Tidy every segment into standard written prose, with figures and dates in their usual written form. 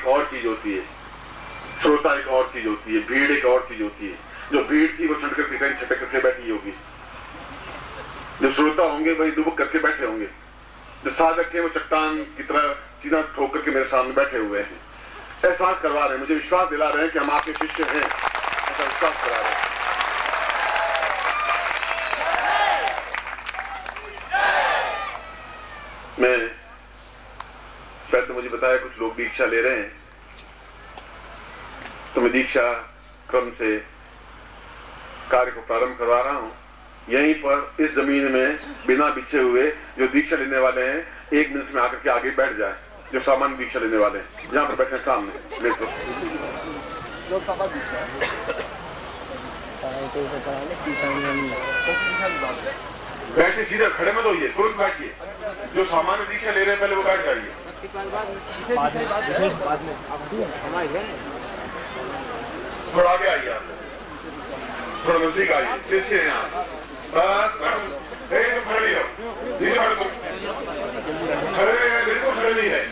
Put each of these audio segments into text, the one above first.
एक और चीज होती है, श्रोता एक और चीज होती है, भीड़ एक और चीज होती है। जो भीड़ थी वो चढ़ करके कहीं छटक करके बैठी होगी, जो श्रोता होंगे वही दुबक करके बैठे होंगे, जो साधक है वो चट्टान की तरह सीधा ठोक करके मेरे सामने बैठे हुए हैं। एहसास करवा रहे हैं, मुझे विश्वास दिला रहे हैं कि हम आपके शिष्य हैं, ऐसा विश्वास करा रहे हैं। मैं पहले तो मुझे बताया कुछ लोग दीक्षा ले रहे हैं, तो मैं दीक्षा क्रम से कार्य को प्रारंभ करवा रहा हूं। यहीं पर इस जमीन में बिना बिछे हुए जो दीक्षा लेने वाले हैं 1 मिनट में आकर के आगे बैठ जाए, जो सामान्य दीक्षा लेने वाले हैं यहां पर बैठे सामने मेरे को। बैठे सीधे खड़े मत होइए, तुरंत बैठिए। जो सामान्य दीक्षा ले रहे हैं पहले वो बैठ जाइए। थोड़ा आगे आइए, आप थोड़ा नजदीक आइए, शिष्य हैं आप। बस खड़े नहीं हो, खड़े बिल्कुल खड़े नहीं है।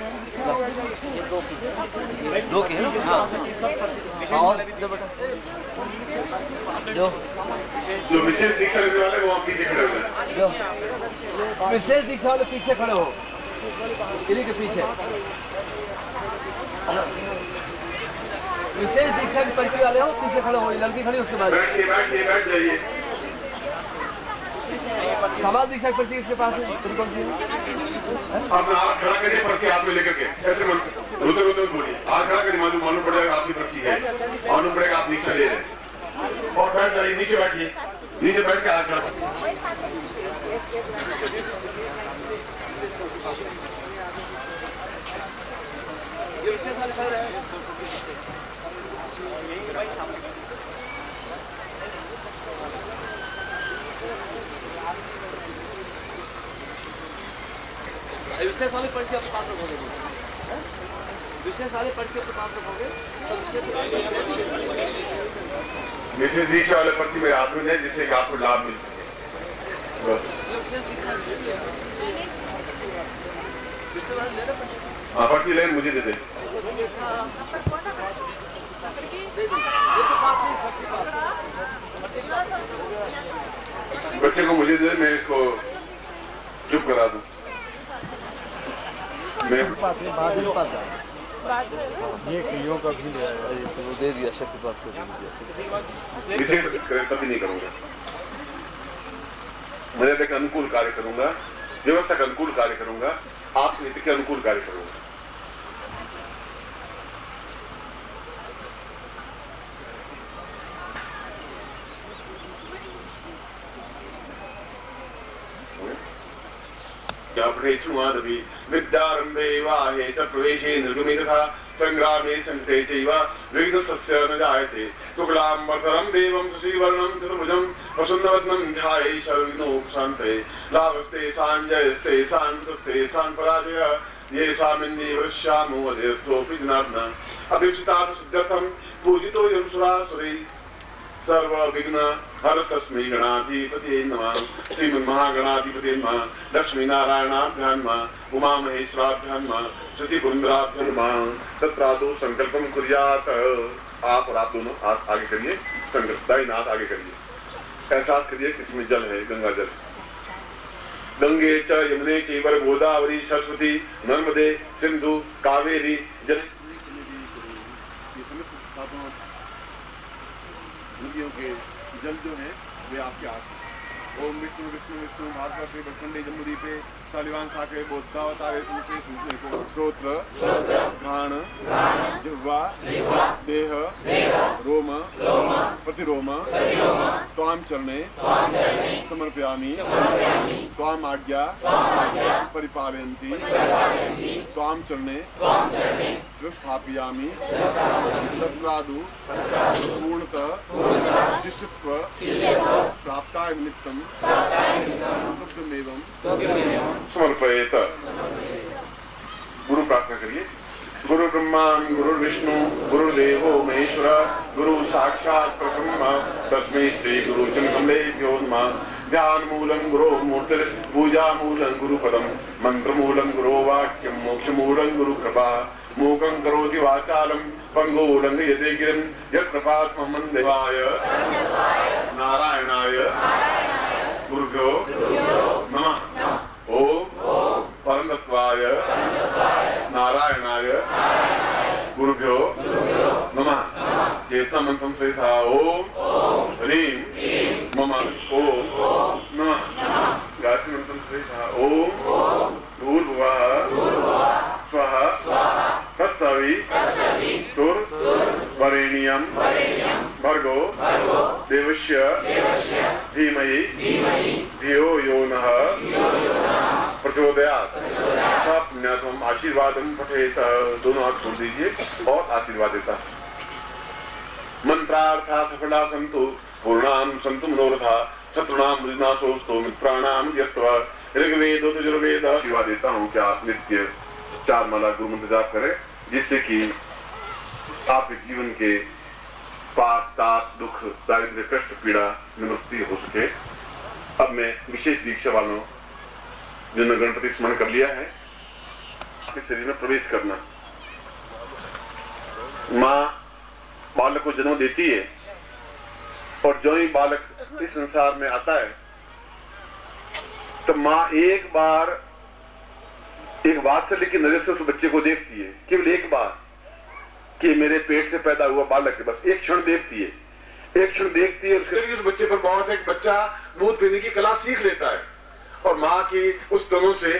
जो विशेष दीक्षा लेने वाले वो पीछे खड़े हुए हैं। विशेष दीक्षा वाले पीछे खड़े हो, इन्हीं के पीछे। विशेष दीक्षा की पर्ची वाले हो, पीछे खड़े हो। लड़की खड़ी उसके बाद बैठ जाइए। समाज दीक्षा की पर्ची इसके पास है। अपना हाथ खड़ा करिए, पर्ची हाथ में लेकर के ऐसे रोते रोते बोलिए, हाथ खड़ा करिए, मालूम पड़ेगा आपकी पर्ची है, मालूम पड़ेगा आप दीक्षा ले रहे हैं। और बैठ जाइए, नीचे बैठिए, नीचे बैठ के हाथ खड़ा विशेष वाले पर्ची आपके पास रखोगे, विशेष वाले पर्ची आपके पास रखोगे तो विशेष दीक्षा वाले पर्ची मेरे हाथ में है, जिससे कि आपको लाभ मिल सके। बस हाँ, पर्ची ले मुझे दे दे। बच्चे को मुझे दे, मैं इसको चुप करा दूं। ये क्रियों का भी तो दे दिया, शक्ति प्राप्त कर दिया। विशेष कभी नहीं करूंगा, मैं देख अनुकूल कार्य करूंगा, व्यवस्था का अनुकूल कार्य करूंगा, आप नीति के अनुकूल कार्य करूंगा। प्रेक्षुमादपि विद्यारंभे वाहे च प्रवेशे निर्गमे तथा संग्रामे संकटे चैव विघ्नस्तस्य न जायते। शुक्लांबरधरं देवं शशिवर्णं चतुर्भुजं प्रसन्नवदनं ध्याये सर्वविघ्नोपशान्तये। लाभस्ते सांजयस्ते शान्तस्ते शान्तपराजयः ये सामिन्ये वृष्यामो अजयस्तोऽपि जनार्दन। अभीप्सितार्थ सिद्ध्यर्थं पूजितो यं सुरासुरैः सर्व विघ्न हरस्तस्मै गणाधिपतये नमः। श्रीमन्महागणाधिपतये नमः। लक्ष्मी नारायणाभ्यां नमः। उमा महेश्वराभ्यां नमः। शशिपुरंद्राभ्यां नमः। तत्रादौ संकल्पं कुर्यात्। आप और आप दोनों आगे करिए, संकल्प दाहिना हाथ आगे करिए। एहसास करिए कि इसमें जल है, गंगा जल। गंगे च यमुने चैव गोदावरी सरस्वती नर्मदे सिंधु कावेरी जल। नदियों के जल जो है वे आपके हाथ। ओम विष्णु विष्णु विष्णु भारत बटखंडे जम्बूदीपे शालिवान साके बोधावतारे श्रोत्र घ्राण जिह्वा देह रोम प्रतिरोम त्वाम चरणे समर्पयामि त्वाम आज्ञा परिपालयन्ति त्वाम चरणे स्थापयामि तत्रादु पूर्णतः शिष्यत्व प्राप्ताय निमित्तं समर्पयेत। गुरु प्रार्थना करिए। गुरु ब्रह्मा गुरु विष्णु गुरुदेवो महेश्वर गुरु साक्षात् परब्रह्म तस्मै श्री गुरु चरणकमलेभ्यो नमः। ध्यान मूलं गुरो मूर्तिर् पूजा मूलं गुरुपदम मंत्र मूलं गुरो वाक्यम मोक्ष मूलं गुरु कृपा मूकं करोति वाचालं पंगुं लंघयते गिरिं यत्कृपात्महं देवाय नारायणाय गुरुभ्यो नमः। ओम परमतत्वाय नारायणाय गुरुभ्यो नमः। चेतना मंत्रम से था ओम ह्रीं मम ओम नमः। गायत्री मंत्रम से था ओम भूर्भुवः स्वः तत्सवितुर् वरेण्यं भर्गो देवस्य धीमहि धियो यो नः प्रचोदयात्। सब पुण्यात्मम आशीर्वादम पठेत। दोनों हाथ छोड़ दीजिए और आशीर्वाद देता। मंत्रार्था सफला संतु पूर्णाम संतु मनोरथा शत्रुणाम विनाशोस्तु मित्राणाम यस्तवा। ऋग्वेद यजुर्वेद आशीर्वाद देता हूँ कि आप नित्य 4 माला गुरु मंत्र जाप करें, जिससे कि आपके जीवन के पाप ताप दुख दारिद्र्य कष्ट पीड़ा निवृत्ति हो सके। अब मैं विशेष दीक्षा वालों जिन्होंने गणपति स्मरण कर लिया है, आपके शरीर में प्रवेश करना। माँ बालक को जन्म देती है और जो ही बालक इस संसार में आता है तो माँ एक बार एक वात्सल्य की नजर से उस बच्चे को देखती है, केवल एक बार, कि मेरे पेट से पैदा हुआ बालक है। बस एक क्षण देखती है, एक क्षण देखती है। उस बच्चे पर बहुत है, बच्चा दूध पीने की कला सीख लेता है और माँ की उस स्तनों से,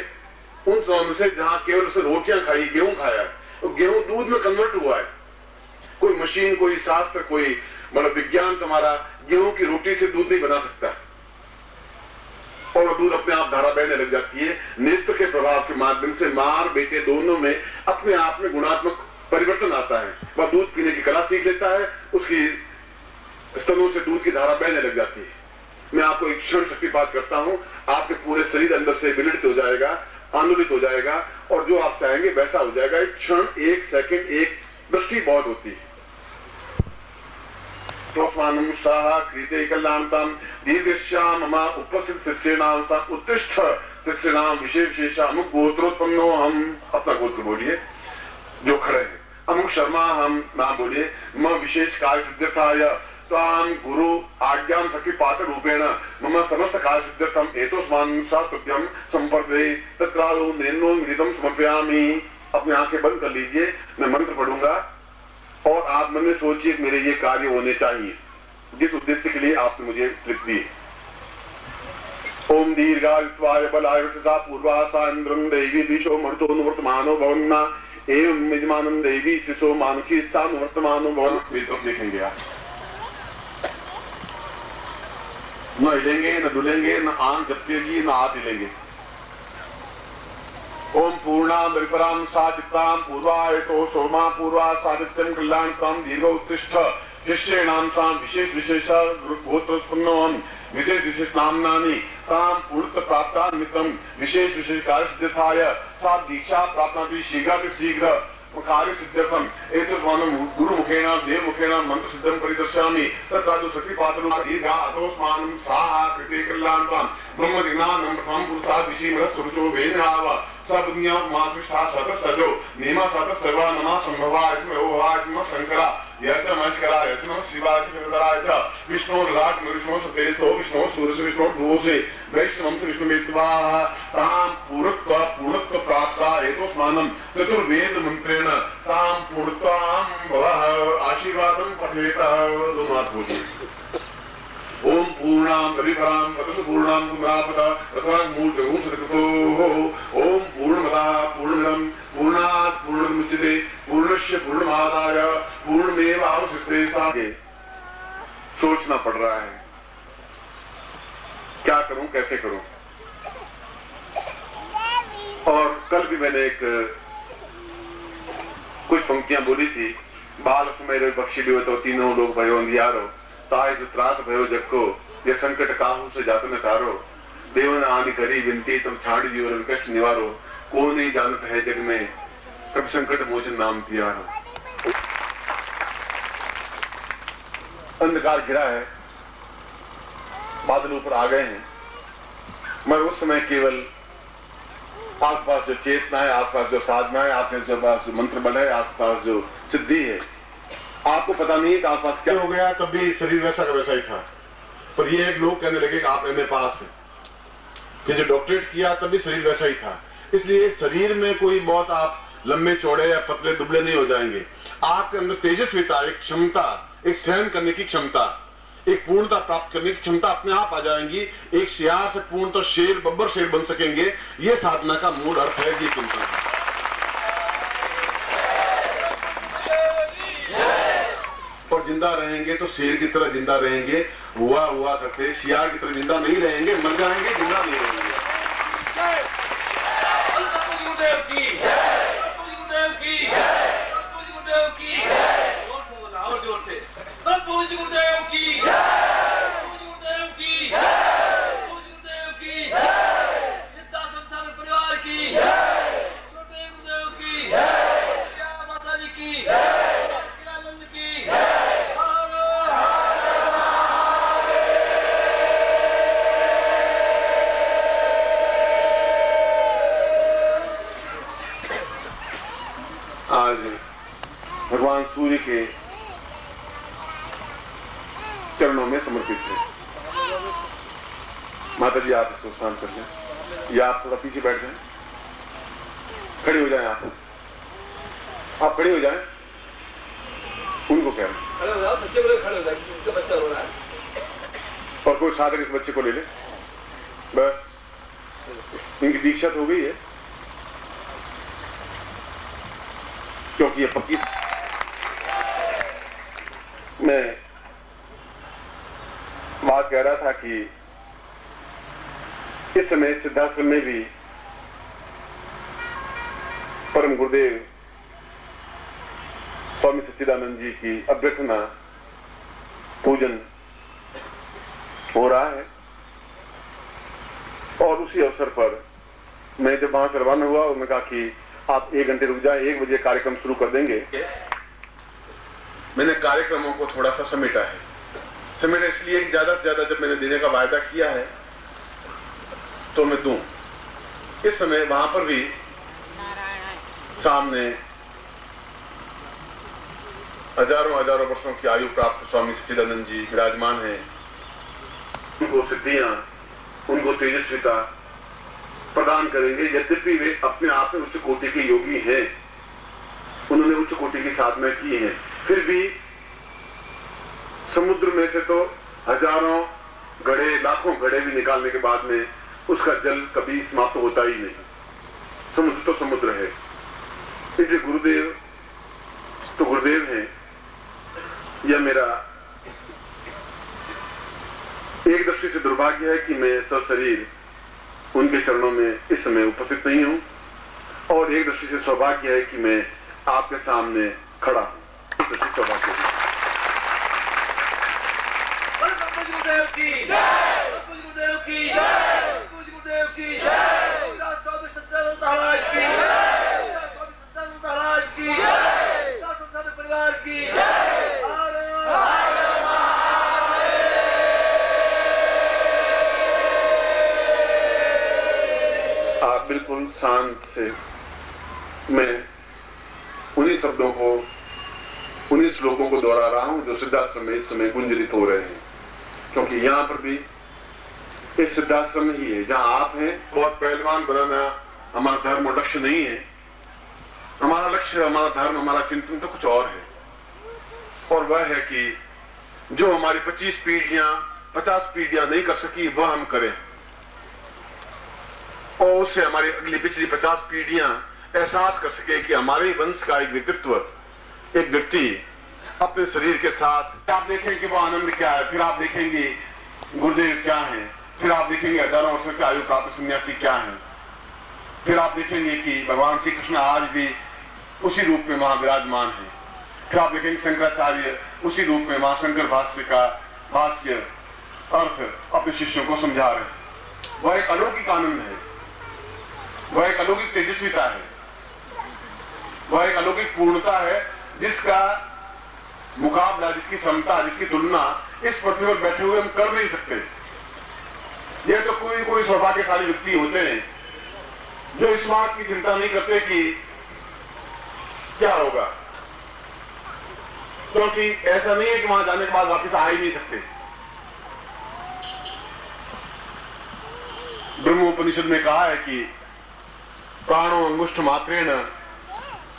उन स्तनों से जहां केवल उसे रोटियां खाई, गेहूं खाया है, तो गेहूं दूध में कन्वर्ट हुआ है। कोई मशीन, कोई शास्त्र, कोई मतलब विज्ञान तुम्हारा गेहूं की रोटी से दूध नहीं बना सकता और दूध अपने आप धारा बहने लग जाती है। नेत्र के प्रभाव के माध्यम से मां और बेटे दोनों में अपने आप में गुणात्मक परिवर्तन आता है। वह दूध पीने की कला सीख लेता है, उसकी स्तनों से दूध की धारा बहने लग जाती है। मैं आपको एक क्षण शक्तिपात करता हूं, आपके पूरे शरीर अंदर से विललित हो जाएगा, आंदोलित हो जाएगा और जो आप चाहेंगे वैसा हो जाएगा। एक क्षण, एक सेकंड, एक दृष्टि बहुत होती है। प्रोस्मानं साहा कृते कल्याणतां दीर्घश्याम मम उपस्थित शिष्याणां सा उत्तिष्ठ शिष्याणां विशेष अमुक गोत्रोत्पन्नो हम। अपना गोत्र बोलिए जो खड़े हैं। अमुक शर्मा हम नाम बोलिए। मम विशेष कार्य सिद्ध्यर्थाय त्वां गुरु आज्ञां शक्तिपात रूपेण मम समस्त कार्य सिद्ध्यर्थम एतोस्मान् सा तुभ्यं संपर्दे तत्रादौ नेनो निधम समर्पयामि। अपनी आंखें बंद कर लीजिए, मैं मंत्र पढ़ूंगा और आप मन में सोचिए मेरे ये कार्य होने चाहिए, जिस उद्देश्य के लिए आपने मुझे स्लिप दी। ओम दीर्घायुत्वाय बलाय वृषा पूर्वासा इंद्रं देवी दिशो मरुतो अनुवर्तमानो भवन्ना एवं यजमानं देवी शिशो मानुषी स्थानुवर्तमानो भवन। ये तो देखेंगे आप, न हिलेंगे, न डुलेंगे, न आंख झपकेगी, न हाथ हिलेंगे। ओम पूर्णां विपरां साचित्तां पूर्वायतो सोमा पूर्वा सादित्यं कल्याणतां दीर्घ उत्तिष्ठ शिष्येणां सां विशेष विशेष गोत्रोत्पन्नोऽहं विशेष विशेष नाम्नानि तां पूर्णत्व प्राप्ता निमित्तं विशेष विशेष कार्य सिद्ध्यर्थाय सा दीक्षा प्राप्नोति शीघ्रातिशीघ्र कार्य सिद्ध्यर्थम एतस्मानं गुरु मुखेन देव मुखेन मंत्र सिद्धं परिदर्शयामि। तत्रादौ शक्तिपातरूपा दीर्घा अतोस्मानं साहा कृते कल्याणतां ब्रह्मदिनानं प्रथमं पुरुषात् विषीमरस्वरुचो वेदनाव सबुद्धियां मासविष्ठा सतसजो नेमा सतसर्वा नमः संभवाय नमः शंकरा यच नमस्कारा यच नमः शिवाय शंकराय च विष्णु लाट विष्णु सतेस्तो विष्णु सूर्य विष्णु भूषे वैष्णवं विष्णु वेत्वा तां पूर्णत्व प्राप्ता एतोस्मानं चतुर्वेद मंत्रेण तां पूर्णत्वां भवः। आशीर्वादं पठेत। दोनों हाथ बोलिए। ओम पूर्णां विपरां ततः पूर्णां कुमरापद रसरां मूर्तिं सदकृतो ओम पूर्णमदः पूर्णमिदं पूर्णात् पूर्णमुच्यते पूर्णस्य पूर्णमादाय पूर्णमेवावशिष्यते। सागे सोचना पड़ रहा है, क्या करूं, कैसे करूं। और कल भी मैंने कुछ पंक्तियां बोली थी। बाल समय बख्शी लियो तो तीनों लोग भयो अंधियारो ताय से त्रास भयो जग को ये संकट काहू से जात न तारो देवन आदि करी विनती तुम छाड़ दियो और कष्ट निवारो को नहीं जानत है जग में कब संकट मोचन नाम तियारो। अंधकार घिरा है, बादल ऊपर आ गए हैं, मगर उस समय केवल आपके पास जो चेतना है, आपके पास जो साधना है, आपके पास जो मंत्र बल है, आपके पास जो सिद्धि है, आपको पता नहीं है कि आपके पास क्या हो गया। तब भी शरीर वैसा का वैसा ही था, पर ये एक लोग कहने लगे कि आप एमए पास हैं। फिर जो डॉक्टरेट किया तब भी शरीर वैसा ही था। इसलिए शरीर में कोई बहुत आप लंबे चौड़े या पतले दुबले नहीं हो जाएंगे। आपके अंदर तेजस्विता, एक क्षमता, एक सहन करने की क्षमता, एक पूर्णता प्राप्त करने की क्षमता अपने आप आ जाएंगी। एक सियार से पूर्णतः शेर, बब्बर शेर बन सकेंगे। ये साधना का मूल अर्थ है, ये चिंतन है। और जिंदा रहेंगे तो शेर की तरह जिंदा रहेंगे, हुआ करते सियार की तरह जिंदा नहीं रहेंगे, मर जाएंगे, जिंदा नहीं रहेंगे। आज भगवान सूर्य के चरणों में समर्पित है। माता जी आप इसको शांत कर लें, या आप थोड़ा पीछे बैठ जाएं, खड़े हो जाएं। आप खड़े हो जाएं, उनको कह रहे हैं खड़े हो जाओ, बच्चे बोले खड़े हो जाए, इसका बच्चा रो रहा है। और कोई साधक इस बच्चे को ले ले, बस इनकी दीक्षा तो हो गई है, क्योंकि ये पक्की। मैं बात कह रहा था कि इस समय सिद्धाश्रम में भी परम गुरुदेव स्वामी सच्चिदानंद जी की अभ्यर्थना पूजन हो रहा है। और उसी अवसर पर मैं जब वहां से रवाना हुआ, उन्होंने कहा कि आप 1 घंटे रुक जाए, 1 बजे कार्यक्रम शुरू कर देंगे। मैंने कार्यक्रमों को थोड़ा सा समेटा है। समेटा इसलिए कि ज्यादा से ज्यादा जब मैंने देने का वायदा किया है तो मैं दूं। इस समय वहां पर भी सामने हजारों वर्षों की आयु प्राप्त स्वामी सच्चिदानंद जी विराजमान हैं। उनको सिद्धियां, उनको तेजस्विता प्रदान करेंगे। यद्यपि वे अपने आप में उच्च कोटि के योगी हैं, उन्होंने उच्च कोटि की साधना की है, फिर भी समुद्र में से तो हजारों घड़े, लाखों घड़े भी निकालने के बाद में उसका जल कभी समाप्त होता ही नहीं। समुद्र तो समुद्र है। इसलिए गुरुदेव तो गुरुदेव हैं। यह मेरा एक दृष्टि से दुर्भाग्य है कि मैं सशरीर उनके चरणों में इस समय उपस्थित नहीं हूं, और एक दृष्टि से सौभाग्य है कि मैं आपके सामने खड़ा हूं। इस दृष्टि से सौभाग्य है। आप बिल्कुल शांत से, मैं उन्हीं शब्दों को, उन्हीं श्लोकों को दोहरा रहा हूं जो सिद्धाश्रम में इस समय गुंजरित हो रहे हैं, क्योंकि यहां पर भी एक सिद्धाश्रम ही है जहां आप हैं। बहुत पहलवान बनाना हमारा धर्म और लक्ष्य नहीं है। हमारा लक्ष्य, हमारा धर्म, हमारा चिंतन तो कुछ और है, और वह है कि जो हमारी 25 पीढ़ियां, 50 पीढ़ियां नहीं कर सकी, वह हम करें, और उससे हमारी अगली पिछली 50 पीढ़ियां एहसास कर सके कि हमारे वंश का एक व्यक्तित्व, एक व्यक्ति अपने शरीर के साथ, आप देखें कि वो आनंद क्या है, फिर आप देखेंगे गुरुदेव क्या हैं, फिर आप देखेंगे हजारों वर्षों के आयु प्राप्त सन्यासी क्या हैं, फिर आप देखेंगे कि भगवान श्री कृष्ण आज भी उसी रूप में वहां विराजमान है, फिर आप देखेंगे शंकराचार्य उसी रूप में वहां शंकर भाष्य का भाष्य अर्थ अपने शिष्यों को समझा रहे हैं। वह एक अलौकिक आनंद है, वह एक अलौकिक तेजस्विता है, वह एक अलौकिक पूर्णता है जिसका मुकाबला, जिसकी क्षमता, जिसकी तुलना इस पृथ्वी पर बैठे हुए हम कर नहीं सकते। ये तो कोई कोई सौभाग्यशाली व्यक्ति होते हैं जो इस बात की चिंता नहीं करते कि क्या होगा, क्योंकि ऐसा नहीं है कि वहां जाने के बाद वापस आ ही नहीं सकते। ब्रह्मोपनिषद में कहा है कि प्राणो अंगुष्ठ मात्रेण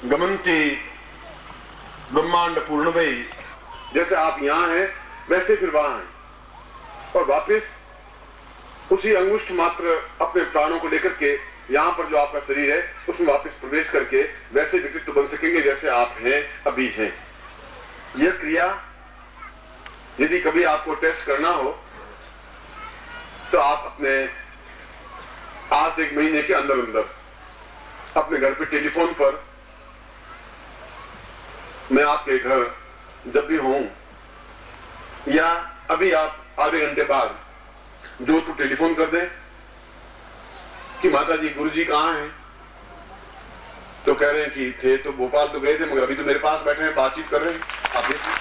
गमन्ति ब्रह्मांड पूर्ण भई। जैसे आप यहां हैं वैसे फिर वहां हैं, और वापस उसी अंगुष्ठ मात्र अपने प्राणों को लेकर के यहां पर जो आपका शरीर है उसमें वापस प्रवेश करके वैसे व्यक्तित्व बन सकेंगे जैसे आप हैं अभी हैं। यह क्रिया यदि कभी आपको टेस्ट करना हो तो आप अपने आज 1 महीने के अंदर अंदर अपने घर पे टेलीफोन पर, मैं आपके घर जब भी हूं या अभी आप आधे घंटे बाद जोधपुर टेलीफोन कर दें कि माता जी गुरुजी कहां हैं, तो कह रहे हैं कि थे तो भोपाल तो गए थे मगर अभी तो मेरे पास बैठे हैं, बातचीत कर रहे हैं। आप देखिए,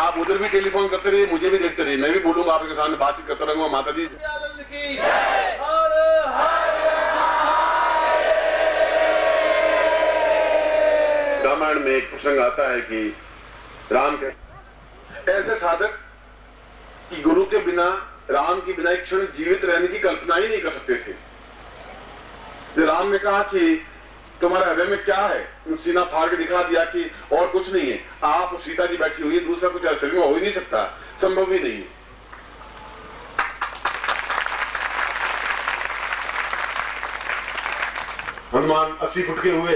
आप उधर भी टेलीफोन करते रहिए, मुझे भी देखते रहिए, मैं भी बोलूंगा आपके सामने, बातचीत करता रहूंगा। माता जी रामायण में एक प्रसंग आता है कि राम के ऐसे साधक कि गुरु के बिना, राम के बिना एक क्षण जीवित रहने की कल्पना ही नहीं कर सकते थे। जो राम ने कहा कि तुम्हारे हृदय में क्या है, सीना फाड़ के दिखा दिया कि और कुछ नहीं है, आप और सीता जी बैठी हुई है, दूसरा कुछ शरीर में हो ही नहीं सकता, संभव ही नहीं है। हनुमान 80 फुट के हुए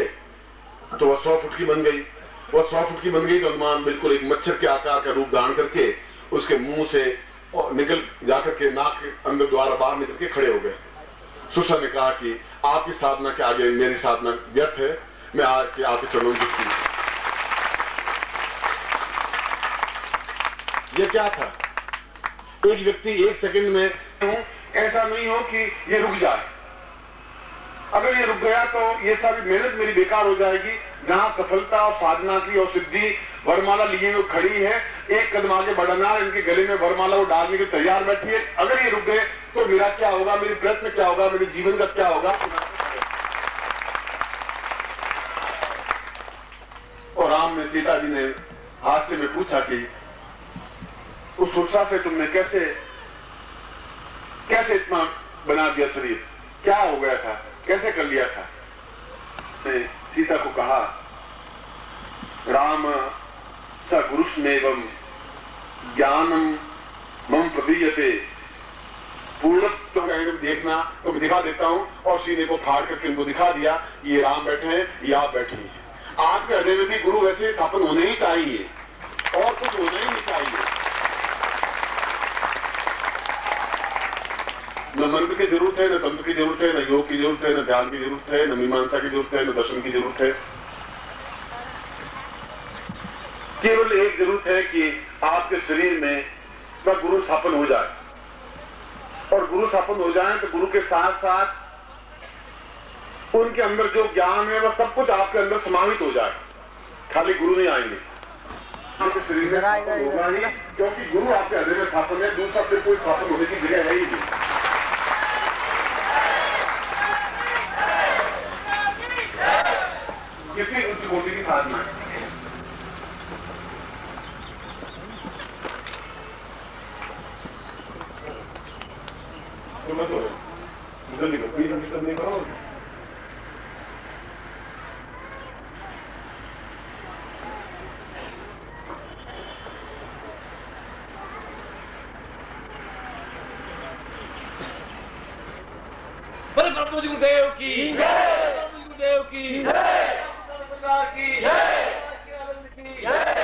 तो वह 100 फुट की बन गई, वह 100 फुट की बन गई तो हनुमान बिल्कुल एक मच्छर के आकार का रूप धारण करके उसके मुंह से निकल जाकर के नाक के अंदर द्वारा बाहर निकल के खड़े हो गए। सुषा ने कहा कि आपकी साधना के आगे मेरी साधना व्यर्थ है, मैं आके आपके चरणों में झुकती हूं। ये क्या था? एक व्यक्ति 1 सेकंड में, ऐसा नहीं हो कि ये रुक जाए। अगर ये रुक गया तो ये सारी मेहनत मेरी बेकार हो जाएगी। जहां सफलता और साधना की और सिद्धि वरमाला लिए हुए खड़ी है, एक कदम आगे बढ़ना, इनके गले में वरमाला वो डालने के तैयार बैठी है। अगर ये रुक गए तो मेरा क्या होगा, मेरी प्रयत्न क्या होगा, मेरे जीवन का क्या होगा। और राम ने, सीता जी ने हास्य में पूछा कि उस सुषा से तुमने कैसे इतना बना दिया शरीर, क्या हो गया था, कैसे कर लिया था। ने सीता को कहा, राम स गुरुष्मेवं ज्ञानम मम प्रदीयते। पूर्णत्व का एकदम देखना तो मैं दिखा देता हूं, और सीने को फाड़ करके उनको दिखा दिया ये राम बैठे हैं, ये आप बैठे हैं। आपके हृदय में भी गुरु वैसे स्थापन होने ही चाहिए, और कुछ होना ही नहीं चाहिए। न मंत्र की जरूरत है, न तंत्र की जरूरत है, न योग की जरूरत है, न ध्यान की जरूरत है, न मीमांसा की जरूरत है, न दर्शन की जरूरत है। केवल एक जरूरत है कि आपके शरीर में वह गुरु स्थापन हो जाए, और गुरु स्थापन हो जाए तो गुरु के साथ साथ उनके अंदर जो ज्ञान है वह सब कुछ आपके अंदर समाहित हो जाए। खाली गुरु नहीं आएंगे आपके शरीर में, होगा नहीं, क्योंकि गुरु आपके हृदय में स्थापन है, दूसरा फिर कोई स्थापन होने की जगह है ही नहीं। कितनी उच्च कोटि की साधना है। समझ लो, जल्दी करो, बीच में नहीं करो। बड़े प्रभु जी गुरुदेव की जय, गुरुदेव की जय, सरकार की जय, की जय।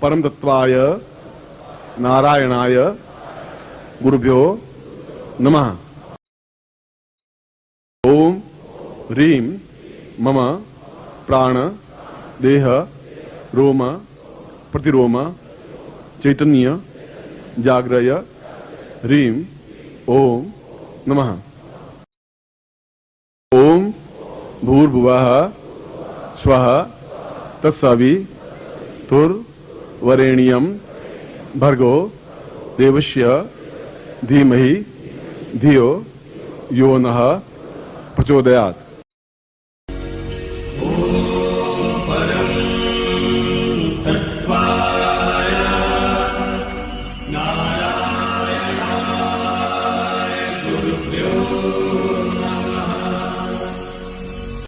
परम तत्वाय नारायणाय गुरुभ्यो नमः। ओम ह्रीं मम प्राण देह रोम प्रतिरोम चैतन्य जाग्रय ह्रीं ओम नमः। ओम भूर्भुवः स्वः तत्सवितुर्वरेण्यं भर्गो देवस्य धीमहि धियो यो नः प्रचोदयात्।